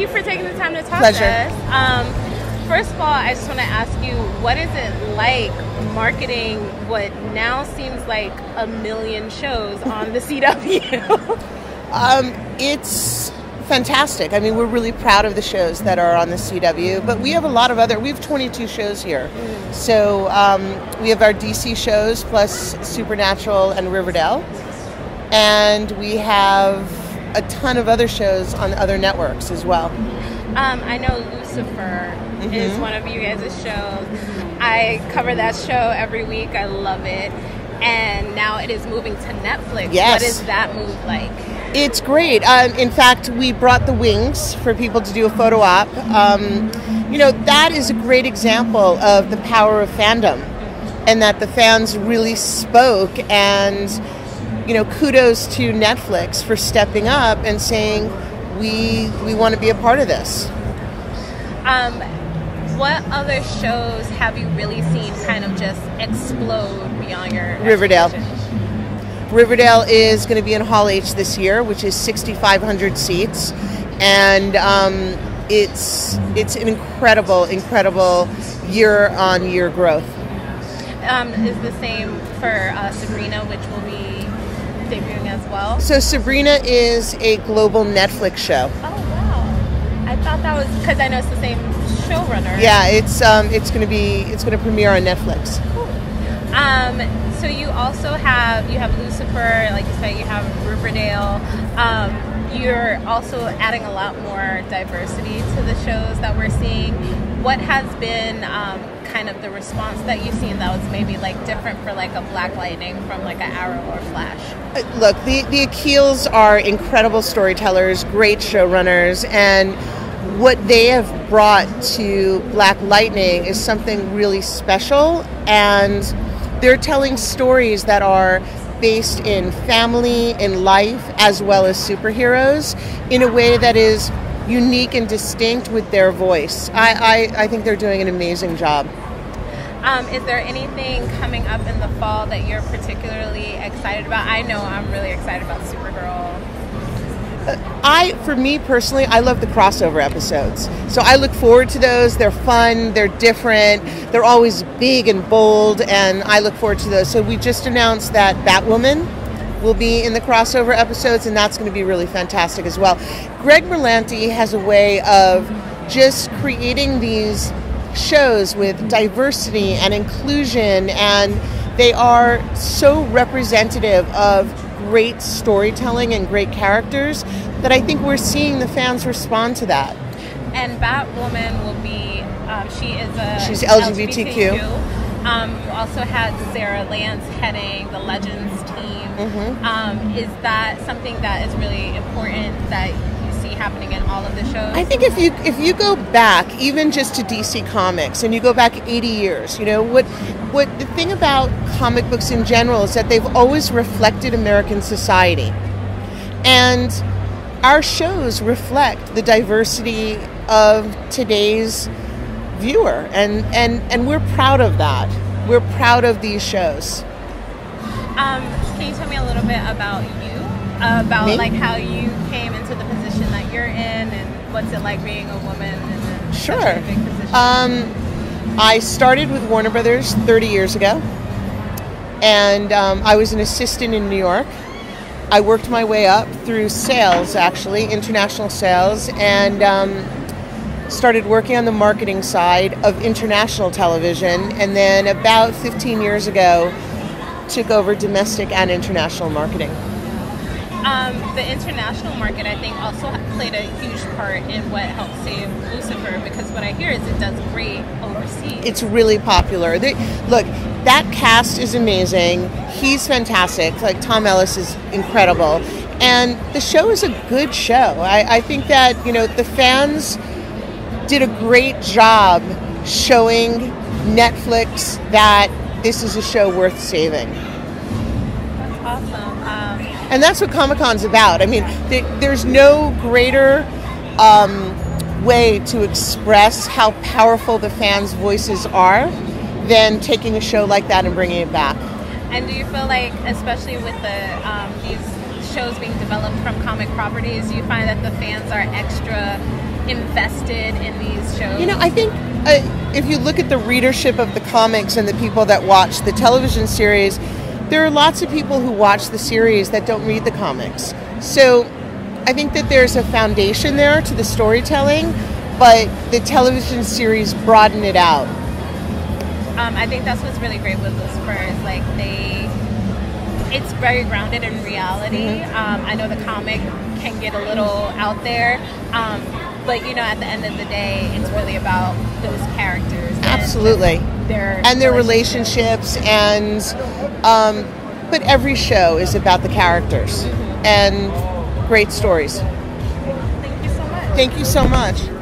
you for taking the time to talk Pleasure. to us. First of all, I just want to ask you, what is it like marketing what now seems like a million shows on the CW? It's fantastic. I mean, we're really proud of the shows that are on the CW, but we have a lot of we have 22 shows here. So we have our DC shows plus Supernatural and Riverdale, and we have a ton of other shows on other networks as well. I know Lucifer is one of you guys' shows. I cover that show every week. I love it. And now it is moving to Netflix. Yes. What is that move like? It's great. In fact, we brought the wings for people to do a photo op. That is a great example of the power of fandom, and that the fans really spoke. And, kudos to Netflix for stepping up and saying, we want to be a part of this. What other shows have you really seen kind of just explode beyond your Riverdale. expectations? Riverdale is going to be in Hall H this year, which is 6,500 seats, and it's an incredible year-on-year growth. Is the same for Sabrina, which will be debuting as well? So Sabrina is a global Netflix show. Oh wow! I thought that was because I know it's the same showrunner. Yeah, it's going to premiere on Netflix. Cool. So you also have Lucifer, like you said, you have Riverdale. You're also adding a lot more diversity to the shows that we're seeing. What has been kind of the response that you've seen that was maybe like different for like a Black Lightning from like an Arrow or Flash? Look, the Akeels are incredible storytellers, great showrunners, and what they have brought to Black Lightning is something really special, and they're telling stories that are based in family, in life, as well as superheroes, in a way that is unique and distinct with their voice. I think they're doing an amazing job. Is there anything coming up in the fall that you're particularly excited about? I know I'm really excited about Supergirl. For me personally, I love the crossover episodes. So I look forward to those. They're fun, they're different, they're always big and bold, and I look forward to those. So we just announced that Batwoman will be in the crossover episodes, and that's going to be really fantastic as well. Greg Berlanti has a way of just creating these shows with diversity and inclusion, and they are so representative of great storytelling and great characters that I think we're seeing the fans respond to that. And Batwoman will be, she's LGBTQ. You also had Sarah Lance heading the Legends team. Is that something that is really important that you see happening in all of the shows? I think if you go back even just to DC Comics and you go back 80 years, what the thing about comic books in general is that they've always reflected American society. And our shows reflect the diversity of today's viewer, and we're proud of that. We're proud of these shows. Can you tell me a little bit about you? About Me? like how you came into the position that you're in, and what's it like being a woman in Sure. such a big position? I started with Warner Brothers 30 years ago, and I was an assistant in New York. I worked my way up through sales, actually, international sales, and started working on the marketing side of international television, and then about 15 years ago, took over domestic and international marketing. The international market, I think, also played a huge part in what helped save Lucifer, because what I hear is it does great overseas. It's really popular. Look, that cast is amazing. He's fantastic. Like, Tom Ellis is incredible. And the show is a good show. I think that, the fans did a great job showing Netflix that this is a show worth saving. That's awesome. And that's what Comic-Con's about. I mean, there's no greater way to express how powerful the fans' voices are than taking a show like that and bringing it back. And do you feel like, especially with these shows being developed from comic properties, you find that the fans are extra invested in these shows? You know, I think if you look at the readership of the comics and the people that watch the television series, there are lots of people who watch the series that don't read the comics. So I think that there's a foundation there to the storytelling, but the television series broaden it out. I think that's what's really great with Lucifer is like it's very grounded in reality. I know the comic can get a little out there, but you know, at the end of the day, it's really about those characters. Absolutely. And their relationships, and but every show is about the characters and great stories. Thank you so much. Thank you so much.